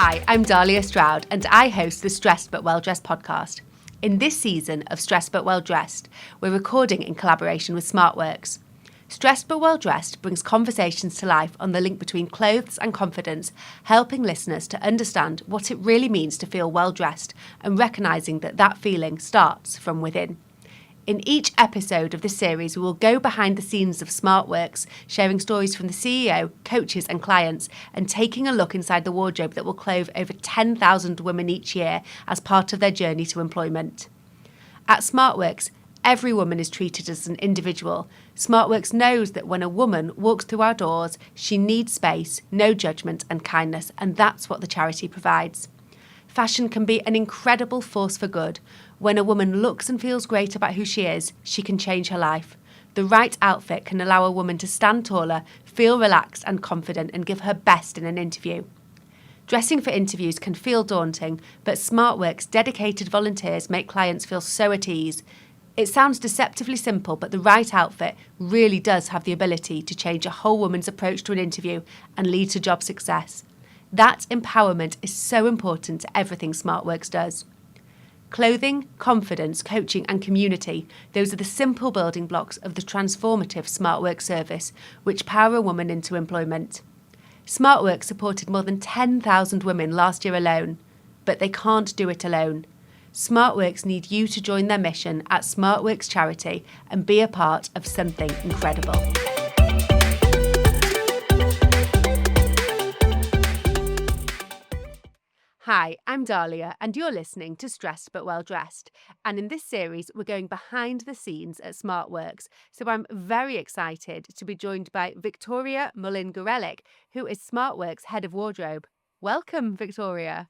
Hi, I'm Dahlia Stroud and I host the Stressed But Well Dressed podcast. In this season of Stressed But Well Dressed, we're recording in collaboration with SmartWorks. Stressed But Well Dressed brings conversations to life on the link between clothes and confidence, helping listeners to understand what it really means to feel well dressed and recognising that that feeling starts from within. In each episode of this series, we will go behind the scenes of SmartWorks, sharing stories from the CEO, coaches and clients, and taking a look inside the wardrobe that will clothe over 10,000 women each year as part of their journey to employment. At SmartWorks, every woman is treated as an individual. SmartWorks knows that when a woman walks through our doors, she needs space, no judgment and kindness, and that's what the charity provides. Fashion can be an incredible force for good. When a woman looks and feels great about who she is, she can change her life. The right outfit can allow a woman to stand taller, feel relaxed and confident, and give her best in an interview. Dressing for interviews can feel daunting, but SmartWorks' dedicated volunteers make clients feel so at ease. It sounds deceptively simple, but the right outfit really does have the ability to change a whole woman's approach to an interview and lead to job success. That empowerment is so important to everything SmartWorks does. Clothing, confidence, coaching and community, those are the simple building blocks of the transformative SmartWorks service, which power a woman into employment. SmartWorks supported more than 10,000 women last year alone, but they can't do it alone. SmartWorks need you to join their mission at SmartWorks Charity and be a part of something incredible. Hi, I'm Dahlia, and you're listening to Stressed But Well Dressed. And in this series, we're going behind the scenes at SmartWorks. So I'm very excited to be joined by Victoria Gullin Morelik, who is SmartWorks Head of Wardrobe. Welcome, Victoria.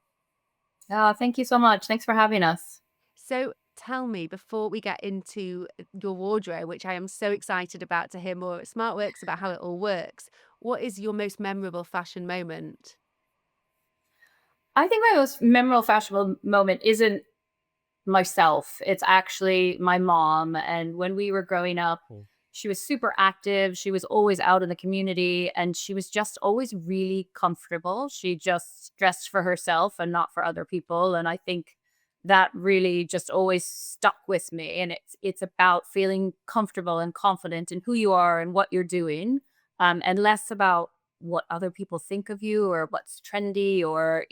Thank you so much. Thanks for having us. So tell me, before we get into your wardrobe, which I am so excited about to hear more at SmartWorks about how it all works, what is your most memorable fashion moment? I think my most memorable fashionable moment isn't myself. It's actually my mom. And when we were growing up, she was super active. She was always out in the community and she was just always really comfortable. She just dressed for herself and not for other people. And I think that really just always stuck with me. And it's about feeling comfortable and confident in who you are and what you're doing, and less about what other people think of you or what's trendy or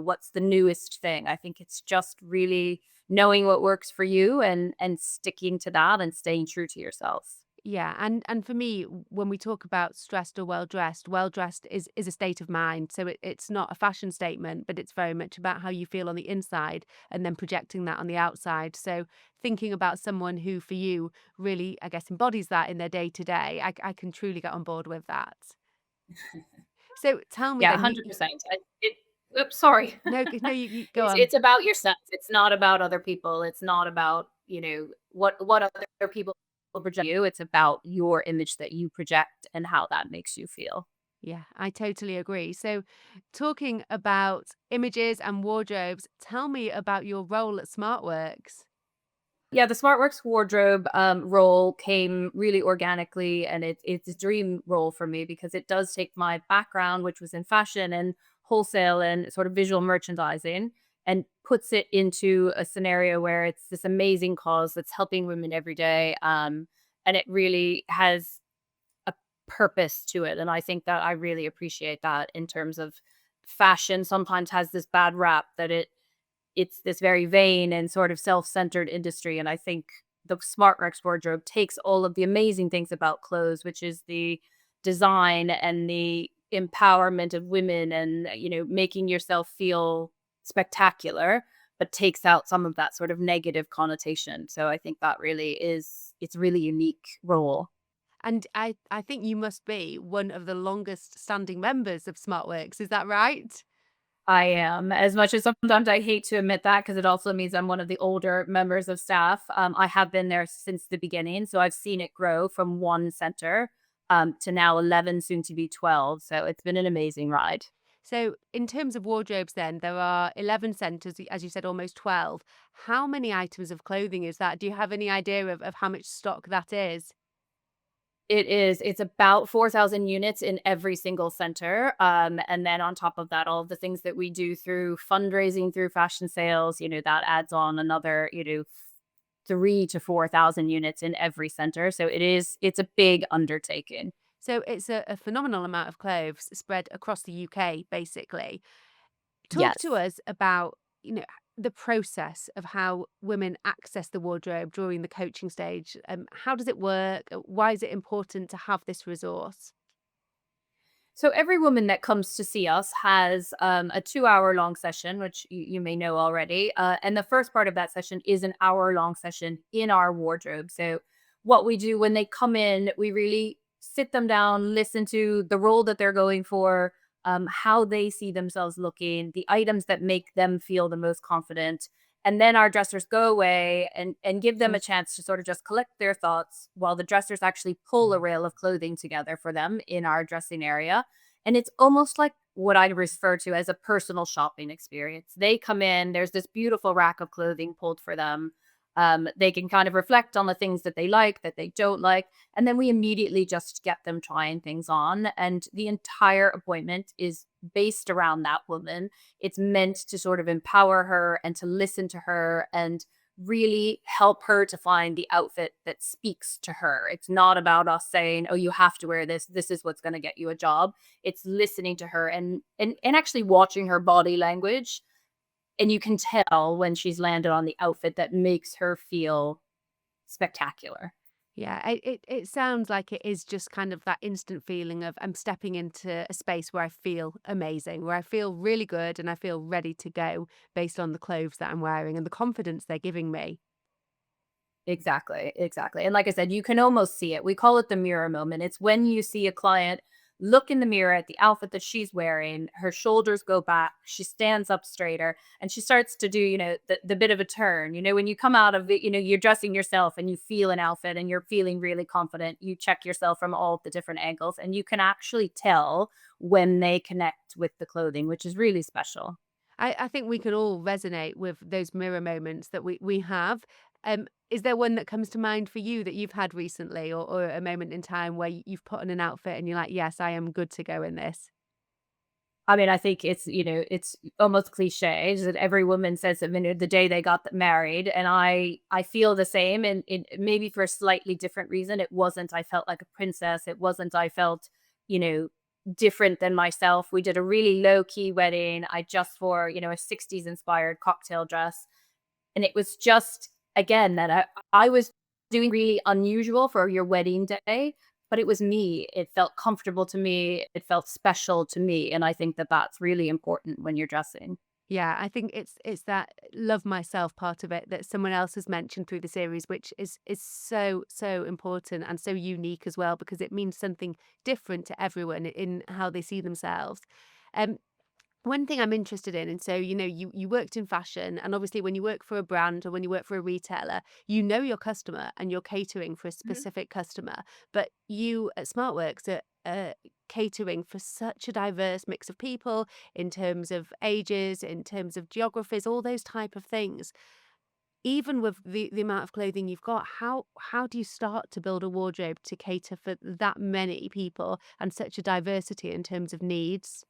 what's the newest thing. I think it's just really knowing what works for you and sticking to that and staying true to yourself. Yeah, and for me, when we talk about stressed or well dressed is a state of mind. So it's not a fashion statement, but it's very much about how you feel on the inside and then projecting that on the outside. So thinking about someone who, for you, really, I guess, embodies that in their day to day, I can truly get on board with that. So tell me Yeah, then, 100%. Oops, sorry. no, you go it's on. it's about yourself. It's not about other people. It's not about, what other people project you. It's about your image that you project and how that makes you feel. Yeah, I totally agree. So, talking about images and wardrobes, tell me about your role at SmartWorks. Yeah, the SmartWorks wardrobe role came really organically, and it's a dream role for me because it does take my background, which was in fashion and wholesale and sort of visual merchandising, and puts it into a scenario where it's this amazing cause that's helping women every day, and it really has a purpose to it, and I think that I really appreciate that in terms of fashion. Sometimes has this bad rap that it's this very vain and sort of self-centered industry. And I think the SmartRex wardrobe takes all of the amazing things about clothes, which is the design and the empowerment of women and, making yourself feel spectacular, but takes out some of that sort of negative connotation. So I think that really it's a really unique role. And I think you must be one of the longest standing members of SmartWorks. Is that right? I am. As much as sometimes I hate to admit that because it also means I'm one of the older members of staff. I have been there since the beginning. So I've seen it grow from one center to now 11, soon to be 12. So it's been an amazing ride. So, in terms of wardrobes, then there are 11 centres, as you said, almost 12. How many items of clothing is that? Do you have any idea of how much stock that is? It is. It's about 4,000 units in every single center. And then on top of that, all of the things that we do through fundraising, through fashion sales, that adds on another, 3 to 4,000 units in every center. So it's a big undertaking. So it's a phenomenal amount of clothes spread across the UK, basically. Talk to Yes. us about, the process of how women access the wardrobe during the coaching stage. How does it work? Why is it important to have this resource? So every woman that comes to see us has a 2 hour long session, which you may know already. And the first part of that session is an hour long session in our wardrobe. So what we do when they come in, we really sit them down, listen to the role that they're going for, how they see themselves looking, the items that make them feel the most confident. And then our dressers go away and give them a chance to sort of just collect their thoughts while the dressers actually pull a rail of clothing together for them in our dressing area. And it's almost like what I refer to as a personal shopping experience. They come in, there's this beautiful rack of clothing pulled for them. They can kind of reflect on the things that they like, that they don't like. And then we immediately just get them trying things on. And the entire appointment is based around that woman. It's meant to sort of empower her and to listen to her and really help her to find the outfit that speaks to her. It's not about us saying, "Oh, you have to wear this. This is what's going to get you a job." It's listening to her and actually watching her body language, and you can tell when she's landed on the outfit that makes her feel spectacular. Yeah, it sounds like it is just kind of that instant feeling of I'm stepping into a space where I feel amazing, where I feel really good and I feel ready to go based on the clothes that I'm wearing and the confidence they're giving me. Exactly, exactly. And like I said, you can almost see it. We call it the mirror moment. It's when you see a client look in the mirror at the outfit that she's wearing, her shoulders go back, she stands up straighter, and she starts to do, the bit of a turn. When you come out of it, you're dressing yourself and you feel an outfit and you're feeling really confident. You check yourself from all the different angles, and you can actually tell when they connect with the clothing, which is really special. I think we can all resonate with those mirror moments that we have. Is there one that comes to mind for you that you've had recently, or a moment in time where you've put on an outfit and you're like, yes, I am good to go in this? I mean, I think it's almost cliche that every woman says that, the day they got married, and I feel the same, and maybe for a slightly different reason. It wasn't I felt like a princess. It wasn't I felt, you know, different than myself. We did a really low key wedding. I just wore, a 60s inspired cocktail dress, and it was just again that I was doing really unusual for your wedding day, but it was me. It felt comfortable to me. It felt special to me, and I think that that's really important when you're dressing. Yeah, I think it's that love myself part of it that someone else has mentioned through the series, which is so important and so unique as well because it means something different to everyone in how they see themselves. Um, One thing I'm interested in, and so you worked in fashion, and obviously when you work for a brand or when you work for a retailer, you know your customer and you're catering for a specific customer. But you at SmartWorks are catering for such a diverse mix of people in terms of ages, in terms of geographies, all those type of things. Even with the amount of clothing you've got, how do you start to build a wardrobe to cater for that many people and such a diversity in terms of needs?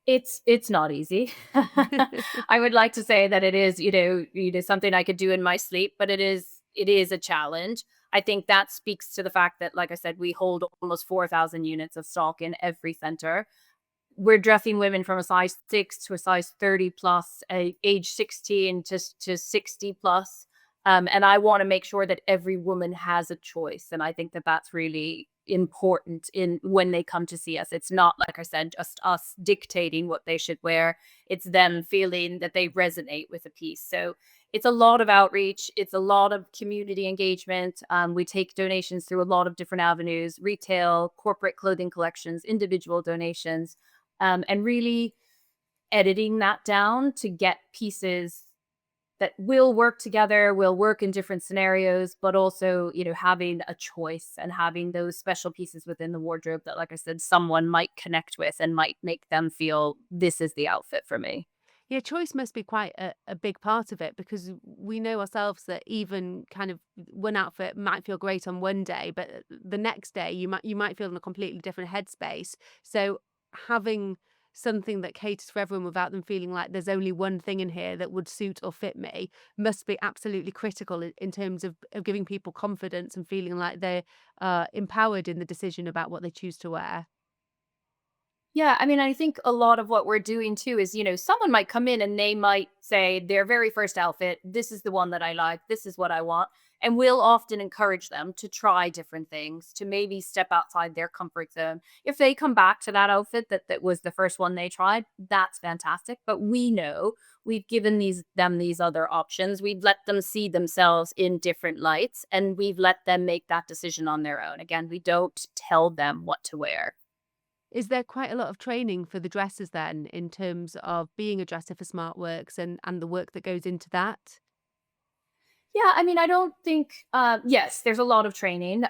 It's not easy. I would like to say that it is, something I could do in my sleep, but it is a challenge. I think that speaks to the fact that, like I said, we hold almost 4,000 units of stock in every center. We're dressing women from a size 6 to a size 30 plus, age 16 to 60 plus. And I want to make sure that every woman has a choice. And I think that that's really important in when they come to see us. It's not, like I said, just us dictating what they should wear. It's them feeling that they resonate with a piece. So it's a lot of outreach. It's a lot of community engagement. We take donations through a lot of different avenues: retail, corporate clothing collections, individual donations, and really editing that down to get pieces that will work together, will work in different scenarios, but also, having a choice and having those special pieces within the wardrobe that, like I said, someone might connect with and might make them feel this is the outfit for me. Yeah, choice must be quite a big part of it because we know ourselves that even kind of one outfit might feel great on one day, but the next day you might feel in a completely different headspace. So having something that caters for everyone without them feeling like there's only one thing in here that would suit or fit me must be absolutely critical in terms of giving people confidence and feeling like they're empowered in the decision about what they choose to wear. Yeah, I mean, I think a lot of what we're doing too is, someone might come in and they might say their very first outfit, this is the one that I like, this is what I want. And we'll often encourage them to try different things, to maybe step outside their comfort zone. If they come back to that outfit that was the first one they tried, that's fantastic. But we know we've given these other options. We've let them see themselves in different lights and we've let them make that decision on their own. Again, we don't tell them what to wear. Is there quite a lot of training for the dressers then in terms of being a dresser for SmartWorks and the work that goes into that? Yeah, I mean, I don't think yes, there's a lot of training.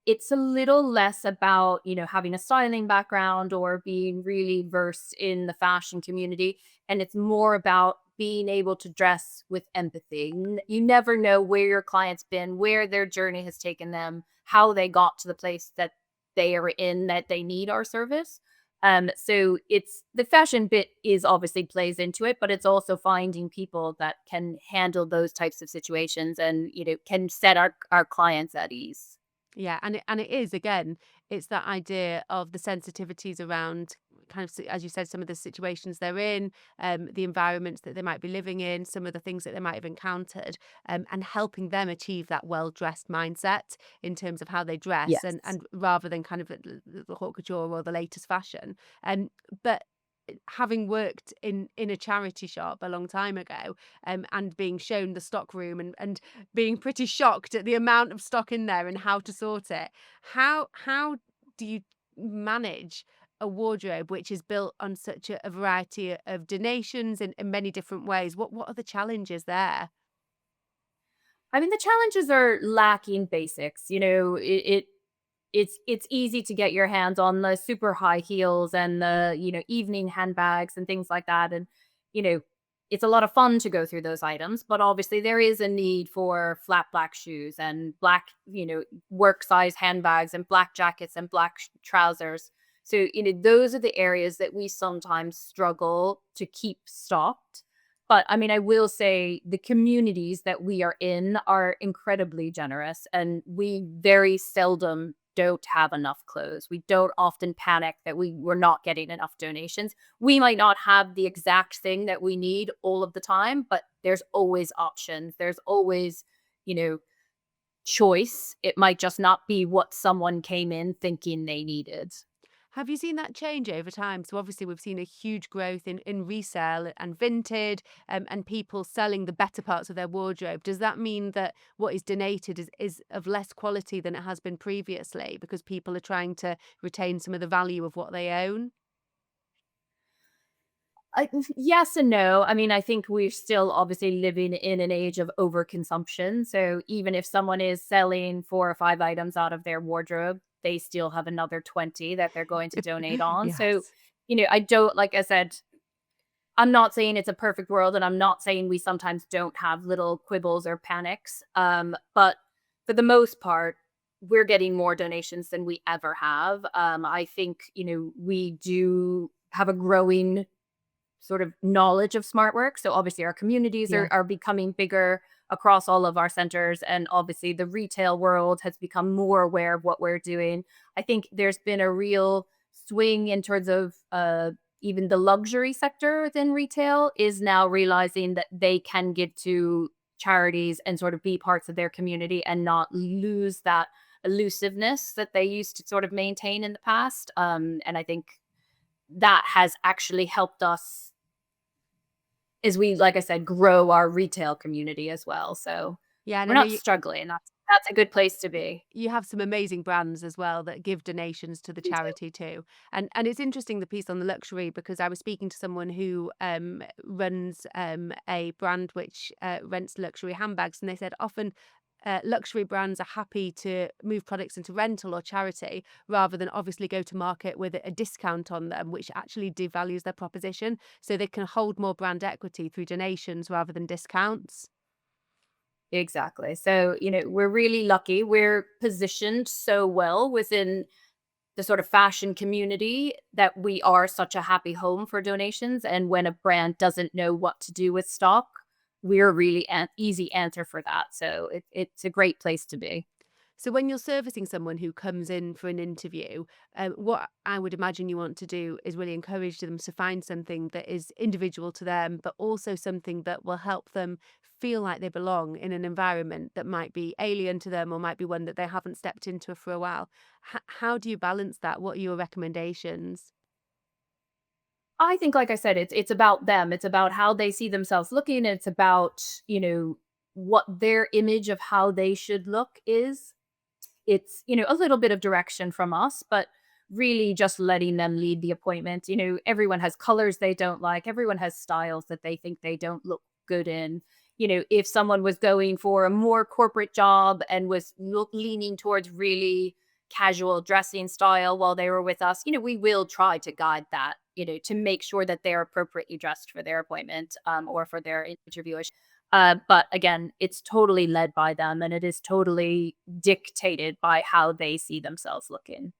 It's a little less about, having a styling background or being really versed in the fashion community, and it's more about being able to dress with empathy. You never know where your client's been, where their journey has taken them, how they got to the place that they are in that they need our service. So it's the fashion bit is obviously plays into it, but it's also finding people that can handle those types of situations and, can set our clients at ease. Yeah, and it is again, it's that idea of the sensitivities around kind of as you said, some of the situations they're in, the environments that they might be living in, some of the things that they might have encountered, and helping them achieve that well dressed mindset in terms of how they dress, Yes. and rather than kind of the haute couture or the latest fashion. But having worked in a charity shop a long time ago, and being shown the stock room and being pretty shocked at the amount of stock in there and how to sort it. How do you manage a wardrobe which is built on such a variety of donations in many different ways? What are the challenges there? I mean, the challenges are lacking basics. It's easy to get your hands on the super high heels and the, evening handbags and things like that. And, you know, it's a lot of fun to go through those items, but obviously there is a need for flat black shoes and black, work size handbags and black jackets and black trousers. So, those are the areas that we sometimes struggle to keep stocked. But I mean, I will say the communities that we are in are incredibly generous, and we very seldom don't have enough clothes. We don't often panic that we're not getting enough donations. We might not have the exact thing that we need all of the time, but there's always options. There's always, you know, choice. It might just not be what someone came in thinking they needed. Have you seen that change over time? So obviously we've seen a huge growth in resale and vintage, and people selling the better parts of their wardrobe. Does that mean that what is donated is of less quality than it has been previously because people are trying to retain some of the value of what they own? Yes and no. I mean, I think we're still obviously living in an age of overconsumption. So even if someone is selling 4 or 5 items out of their wardrobe, they still have another 20 that they're going to donate on. So, Yes. I don't, like I said, I'm not saying it's a perfect world and I'm not saying we sometimes don't have little quibbles or panics. But for the most part, we're getting more donations than we ever have. I think, we do have a growing sort of knowledge of smart work. So obviously our communities are, Yeah. are becoming bigger across all of our centers. And obviously the retail world has become more aware of what we're doing. I think there's been a real swing in terms of even the luxury sector within retail is now realizing that they can give to charities and sort of be parts of their community and not lose that elusiveness that they used to sort of maintain in the past. And I think that has actually helped us is we, like I said, grow our retail community as well, so Yeah, and we're I know not struggling, that's a good place to be. you have some amazing brands as well that give donations to the We do. charity too. And it's interesting the piece on the luxury because I was speaking to someone who runs a brand which rents luxury handbags, and they said often luxury brands are happy to move products into rental or charity rather than obviously go to market with a discount on them, which actually devalues their proposition. So they can hold more brand equity through donations rather than discounts. Exactly. So, we're really lucky. We're positioned so well within the sort of fashion community that we are such a happy home for donations. And when a brand doesn't know what to do with stock, we're really an easy answer for that. So it's a great place to be. So when you're servicing someone who comes in for an interview, what I would imagine you want to do is really encourage them to find something that is individual to them, but also something that will help them feel like they belong in an environment that might be alien to them or might be one that they haven't stepped into for a while. How do you balance that? What are your recommendations? I think, like I said, it's about them. It's about how they see themselves looking. It's about, what their image of how they should look is. It's, a little bit of direction from us, but really just letting them lead the appointment. Everyone has colors they don't like, everyone has styles that they think they don't look good in. If someone was going for a more corporate job and was leaning towards really casual dressing style while they were with us, we will try to guide that, to make sure that they're appropriately dressed for their appointment, or for their interview. But again, it's totally led by them and it is totally dictated by how they see themselves looking.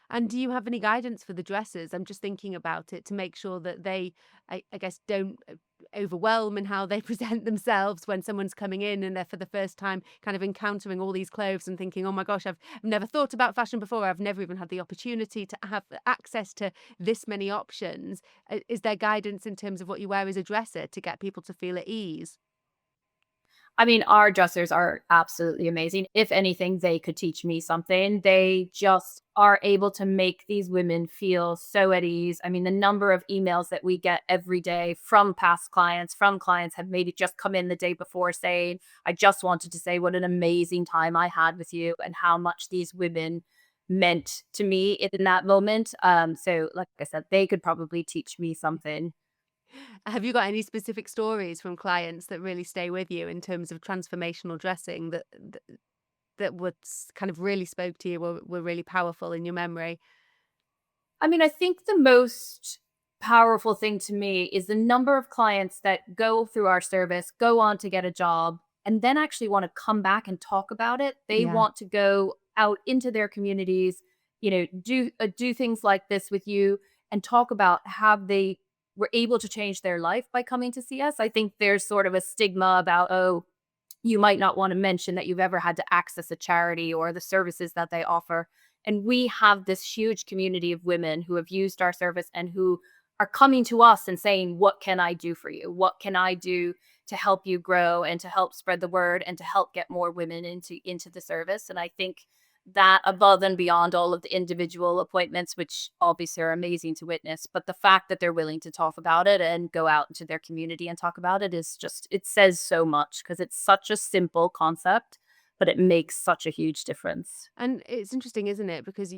And do you have any guidance for the dressers? I'm just thinking about it to make sure that they, I guess, don't overwhelm in how they present themselves when someone's coming in and they're for the first time kind of encountering all these clothes and thinking, oh my gosh, I've never thought about fashion before. I've never even had the opportunity to have access to this many options. Is there guidance in terms of what you wear as a dresser to get people to feel at ease? I mean, our dressers are absolutely amazing. If anything, they could teach me something. They just are able to make these women feel so at ease. I mean, the number of emails that we get every day from past clients, from clients have maybe just come in the day before saying, I just wanted to say what an amazing time I had with you and how much these women meant to me in that moment. So like I said, they could probably teach me something. Have you got any specific stories from clients that really stay with you in terms of transformational dressing that kind of really spoke to you or were really powerful in your memory? I mean, I think the most powerful thing to me is the number of clients that go through our service, go on to get a job, and then actually want to come back and talk about it. They Yeah. want to go out into their communities, do things like this with you and talk about how they were able to change their life by coming to see us. I think there's sort of a stigma about, oh, you might not want to mention that you've ever had to access a charity or the services that they offer. And we have this huge community of women who have used our service and who are coming to us and saying, what can I do for you? What can I do to help you grow and to help spread the word and to help get more women into the service? And I think that above and beyond all of the individual appointments, which obviously are amazing to witness, but the fact that they're willing to talk about it and go out into their community and talk about it is just, it says so much because it's such a simple concept, but it makes such a huge difference. And it's interesting, isn't it? Because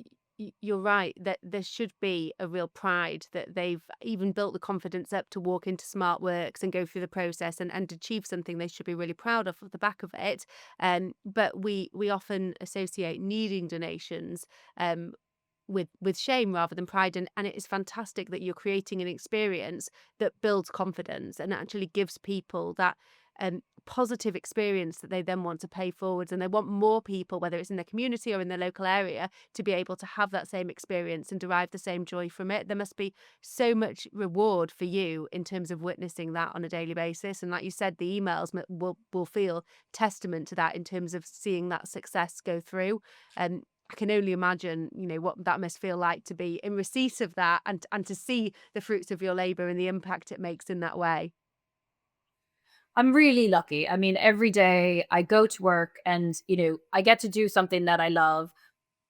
you're right that there should be a real pride that they've even built the confidence up to walk into Smart Works and go through the process and achieve something they should be really proud of at the back of it. But we often associate needing donations with shame rather than pride, and it is fantastic that you're creating an experience that builds confidence and actually gives people that positive experience that they then want to pay forwards, and they want more people, whether it's in their community or in their local area, to be able to have that same experience and derive the same joy from it. There must be so much reward for you in terms of witnessing that on a daily basis, and like you said, the emails will feel testament to that in terms of seeing that success go through. I can only imagine, what that must feel like to be in receipt of that and to see the fruits of your labor and the impact it makes in that way. I'm really lucky. I mean, every day I go to work and, I get to do something that I love.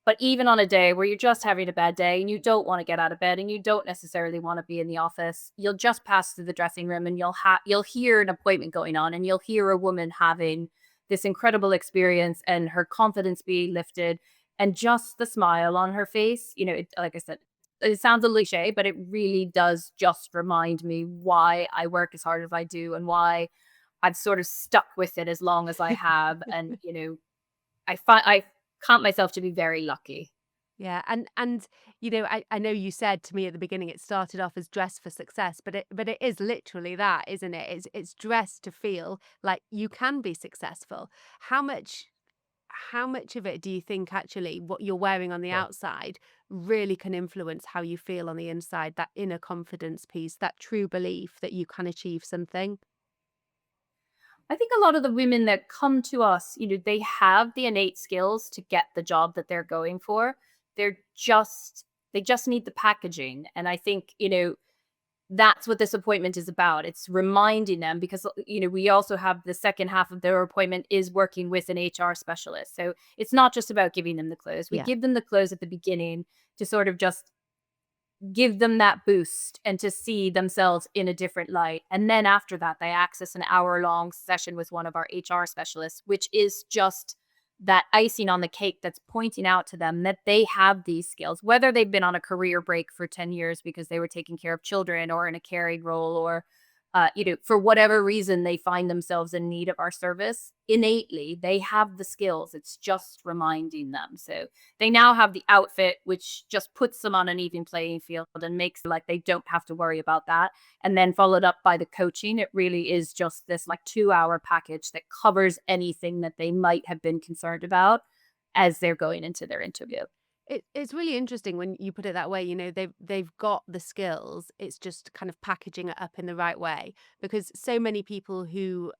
But even on a day where you're just having a bad day and you don't want to get out of bed and you don't necessarily want to be in the office, you'll just pass through the dressing room and you'll hear an appointment going on and you'll hear a woman having this incredible experience and her confidence be lifted and just the smile on her face. Like I said, it sounds a cliche, but it really does just remind me why I work as hard as I do and why I've sort of stuck with it as long as I have. And, I count myself to be very lucky. Yeah, and I know you said to me at the beginning it started off as dress for success, but it is literally that, isn't it? It's dress to feel like you can be successful. How much how much of it do you think actually what you're wearing on the outside really can influence how you feel on the inside, that inner confidence piece, that true belief that you can achieve something? I think a lot of the women that come to us, they have the innate skills to get the job that they're going for. They just need the packaging. And I think, that's what this appointment is about. It's reminding them because we also have the second half of their appointment is working with an HR specialist. So it's not just about giving them the clothes. We Yeah. give them the clothes at the beginning to sort of just give them that boost and to see themselves in a different light. And then after that, they access an hour-long session with one of our HR specialists, which is just that icing on the cake that's pointing out to them that they have these skills, whether they've been on a career break for 10 years because they were taking care of children or in a caring role or for whatever reason they find themselves in need of our service. Innately, they have the skills. It's just reminding them. So they now have the outfit, which just puts them on an even playing field and makes it like they don't have to worry about that. And then followed up by the coaching. It really is just this like 2 hour package that covers anything that they might have been concerned about as they're going into their interview. It's really interesting when you put it that way. They've got the skills. It's just kind of packaging it up in the right way. Because so many people who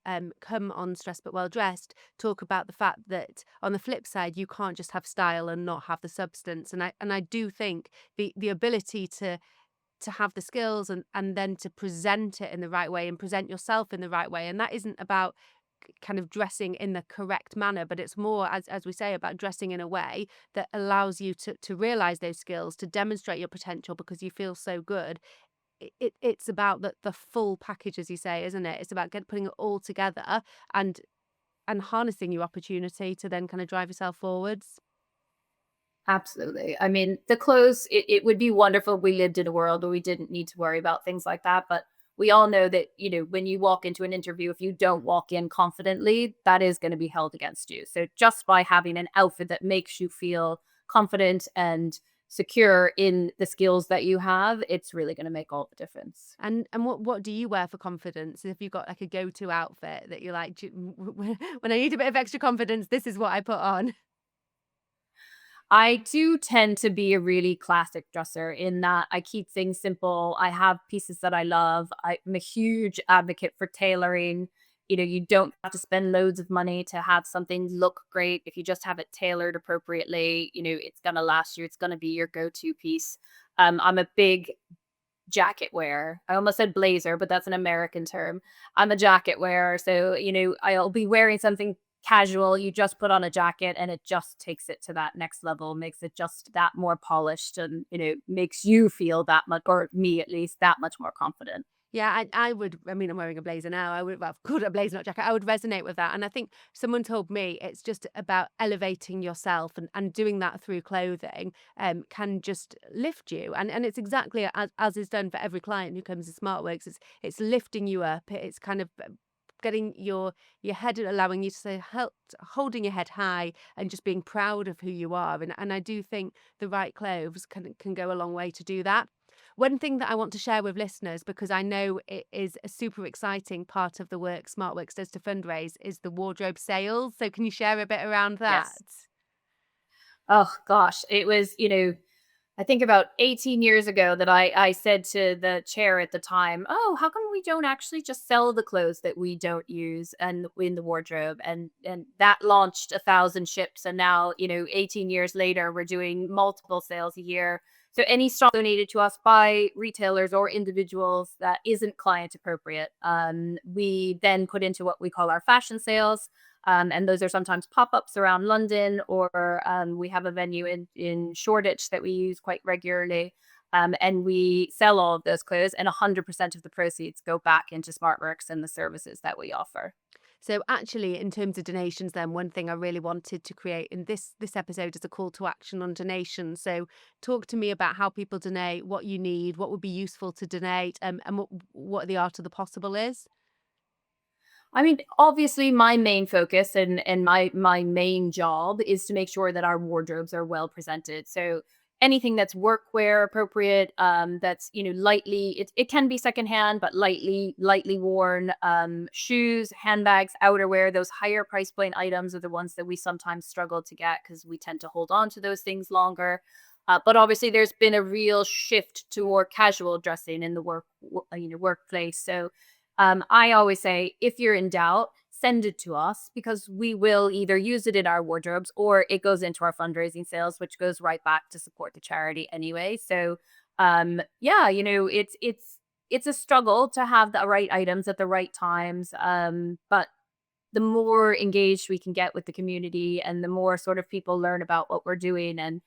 come on Stressed But Well Dressed talk about the fact that on the flip side, you can't just have style and not have the substance. And I do think the ability to have the skills and then to present it in the right way and present yourself in the right way. And that isn't about kind of dressing in the correct manner, but it's more, as we say, about dressing in a way that allows you to realize those skills, to demonstrate your potential because you feel so good. It's about the full package, as you say, isn't it? It's about putting it all together and and harnessing your opportunity to then kind of drive yourself forwards. Absolutely. I mean, the clothes, it would be wonderful if we lived in a world where we didn't need to worry about things like that. But we all know that, when you walk into an interview, if you don't walk in confidently, that is going to be held against you. So just by having an outfit that makes you feel confident and secure in the skills that you have, it's really going to make all the difference. And what do you wear for confidence? If you've got like a go-to outfit that you like, when I need a bit of extra confidence, this is what I put on. I do tend to be a really classic dresser in that I keep things simple. I have pieces that I love. I'm a huge advocate for tailoring. You don't have to spend loads of money to have something look great. If you just have it tailored appropriately, it's going to last you. It's going to be your go to piece. I'm a big jacket wearer. I almost said blazer, but that's an American term. I'm a jacket wearer. So, I'll be wearing something casual. You just put on a jacket and it just takes it to that next level, makes it just that more polished and, makes you feel that much, or me at least, that much more confident. Yeah, I would. I mean, I'm wearing a blazer now. I would, well, good, a blazer, not jacket. I would resonate with that. And I think someone told me it's just about elevating yourself and doing that through clothing can just lift you. And it's exactly as is done for every client who comes to SmartWorks. It's lifting you up. It's kind of getting your head, allowing you to say, holding your head high and just being proud of who you are. And I do think the right clothes can go a long way to do that. One thing that I want to share with listeners, because I know it is a super exciting part of the work SmartWorks does to fundraise, is the wardrobe sales. So can you share a bit around that? Yes. Oh gosh, it was, I think about 18 years ago that I said to the chair at the time, "Oh, how come we don't actually just sell the clothes that we don't use and in the wardrobe?" And that launched 1,000 ships. And now, 18 years later, we're doing multiple sales a year. So any stock donated to us by retailers or individuals that isn't client appropriate, we then put into what we call our fashion sales. And those are sometimes pop-ups around London, or we have a venue in Shoreditch that we use quite regularly. And we sell all of those clothes, and 100% of the proceeds go back into SmartWorks and the services that we offer. So actually, in terms of donations, then one thing I really wanted to create in this episode is a call to action on donations. So talk to me about how people donate, what you need, what would be useful to donate, and what the art of the possible is. I mean, obviously my main focus and my main job is to make sure that our wardrobes are well presented. So anything that's workwear appropriate, that's, lightly, it can be secondhand, but lightly worn, shoes, handbags, outerwear, those higher price point items are the ones that we sometimes struggle to get because we tend to hold on to those things longer. But obviously there's been a real shift to more casual dressing in the workplace. So I always say, if you're in doubt, send it to us because we will either use it in our wardrobes or it goes into our fundraising sales, which goes right back to support the charity anyway. So, yeah, it's a struggle to have the right items at the right times. But the more engaged we can get with the community and the more sort of people learn about what we're doing and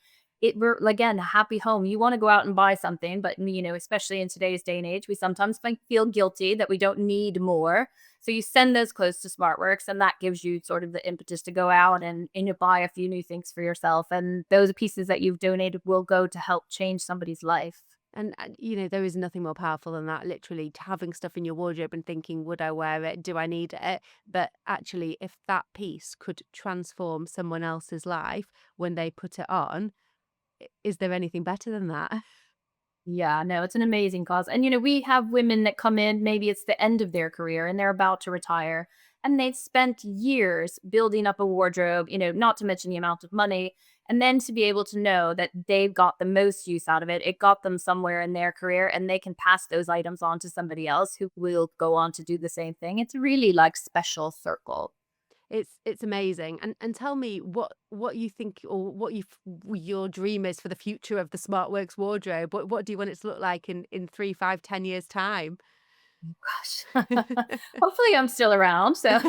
we're again a happy home. You want to go out and buy something, but especially in today's day and age, we sometimes feel guilty that we don't need more. So you send those clothes to SmartWorks, and that gives you sort of the impetus to go out and you buy a few new things for yourself. And those pieces that you've donated will go to help change somebody's life. And there is nothing more powerful than that, literally having stuff in your wardrobe and thinking, would I wear it? Do I need it? But actually, if that piece could transform someone else's life when they put it on, is there anything better than that? Yeah, no, it's an amazing cause. And we have women that come in, maybe it's the end of their career and they're about to retire and they've spent years building up a wardrobe, not to mention the amount of money. And then to be able to know that they've got the most use out of it, it got them somewhere in their career and they can pass those items on to somebody else who will go on to do the same thing. It's really like special circle. It's amazing. And tell me what you think, or your dream is for the future of the SmartWorks wardrobe. What do you want it to look like in 3, 5, 10 years time? Gosh. Hopefully I'm still around. So,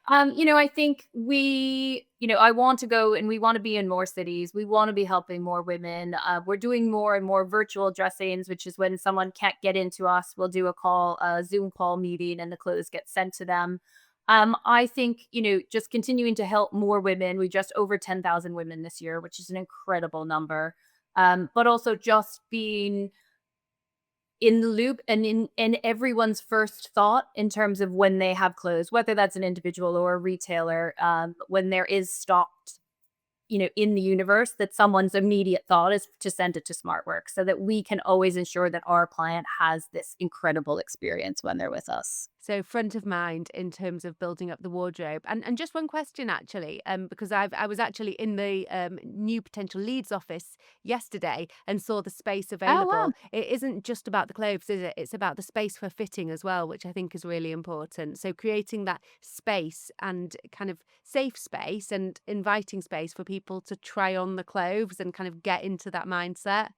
I think I want to go and we want to be in more cities. We want to be helping more women. We're doing more and more virtual dressings, which is when someone can't get into us, we'll do a Zoom call meeting and the clothes get sent to them. I think, just continuing to help more women. We just over 10,000 women this year, which is an incredible number. But also just being in the loop and in everyone's first thought in terms of when they have clothes, whether that's an individual or a retailer, when there is stocked, in the universe, that someone's immediate thought is to send it to SmartWorks so that we can always ensure that our client has this incredible experience when they're with us. So front of mind in terms of building up the wardrobe. And just one question actually, because I was actually in the new potential leads office yesterday and saw the space Oh, wow. available. It isn't just about the clothes, is it? It's about the space for fitting as well, which I think is really important. So creating that space and kind of safe space and inviting space for people to try on the clothes and kind of get into that mindset.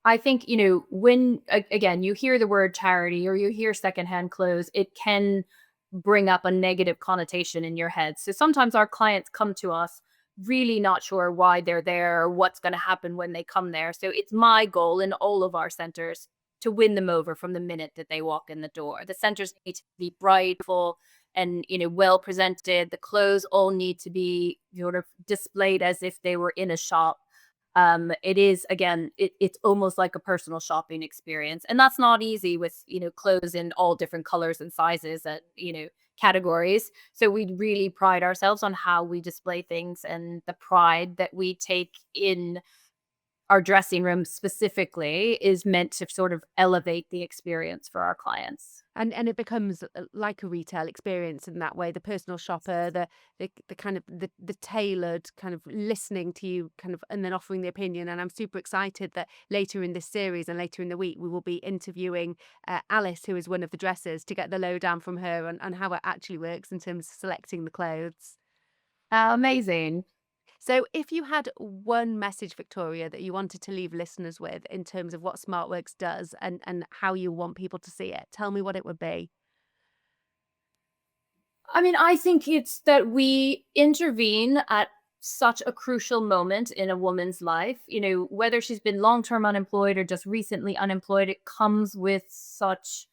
I think, when again, you hear the word charity or you hear secondhand clothes, it can bring up a negative connotation in your head. So sometimes our clients come to us really not sure why they're there or what's going to happen when they come there. So it's my goal in all of our centers to win them over from the minute that they walk in the door. The centers need to be bright, full, and well presented. The clothes all need to be sort of displayed as if they were in a shop. It is again, it's almost like a personal shopping experience, and that's not easy with clothes in all different colors and sizes and categories. So we really pride ourselves on how we display things and the pride that we take in our dressing room specifically is meant to sort of elevate the experience for our clients. And it becomes like a retail experience in that way. The personal shopper, the kind of the tailored kind of listening to you kind of, and then offering the opinion. And I'm super excited that later in this series and later in the week we will be interviewing Alice, who is one of the dressers, to get the lowdown from her on how it actually works in terms of selecting the clothes. Amazing. So, if you had one message, Victoria, that you wanted to leave listeners with in terms of what SmartWorks does and how you want people to see it, tell me what it would be. I mean, I think it's that we intervene at such a crucial moment in a woman's life. Whether she's been long term unemployed or just recently unemployed, it comes with such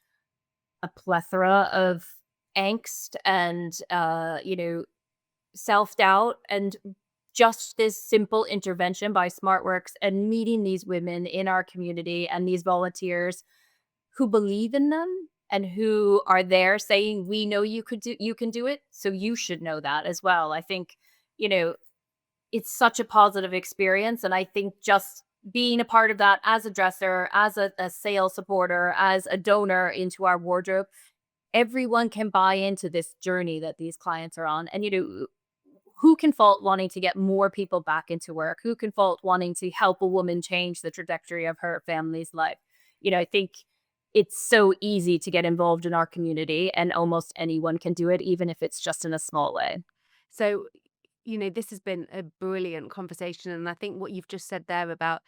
a plethora of angst and, self doubt. And just this simple intervention by SmartWorks and meeting these women in our community and these volunteers who believe in them and who are there saying, we know you can do it, so you should know that as well. I think, you know, it's such a positive experience. And I think just being a part of that as a dresser, as a sales supporter, as a donor into our wardrobe, everyone can buy into this journey that these clients are on. And, you know, who can fault wanting to get more people back into work? Who can fault wanting to help a woman change the trajectory of her family's life? You know, I think it's so easy to get involved in our community, and almost anyone can do it, even if it's just in a small way. So, this has been a brilliant conversation. And I think what you've just said there about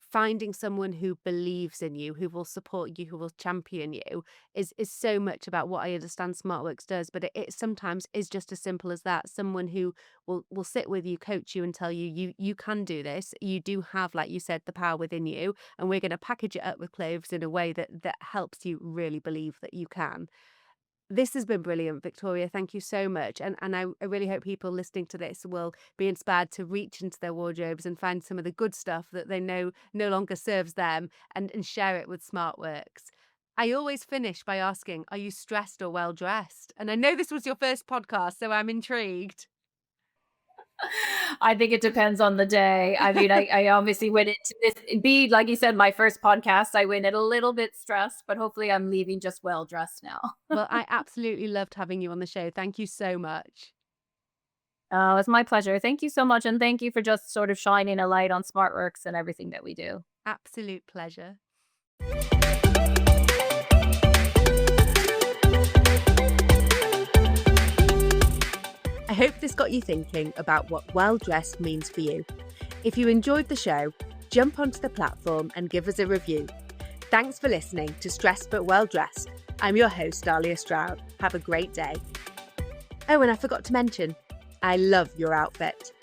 finding someone who believes in you, who will support you, who will champion you, is so much about what I understand SmartWorks does. But it sometimes is just as simple as that. Someone who will sit with you, coach you, and tell you, you can do this. You do have, like you said, the power within you. And we're going to package it up with clothes in a way that helps you really believe that you can. This has been brilliant, Victoria. Thank you so much. And I really hope people listening to this will be inspired to reach into their wardrobes and find some of the good stuff that they know no longer serves them, and share it with SmartWorks. I always finish by asking, are you stressed or well dressed? And I know this was your first podcast, so I'm intrigued. I think it depends on the day. I mean, I obviously went into this be like you said, my first podcast. I went it a little bit stressed, but hopefully I'm leaving just well dressed now. Well, I absolutely loved having you on the show. Thank you so much. Oh, it's my pleasure. Thank you so much. And thank you for just sort of shining a light on SmartWorks and everything that we do. Absolute pleasure. I hope this got you thinking about what well-dressed means for you. If you enjoyed the show, jump onto the platform and give us a review. Thanks for listening to Stressed But Well Dressed. I'm your host, Dahlia Stroud. Have a great day. Oh, and I forgot to mention, I love your outfit.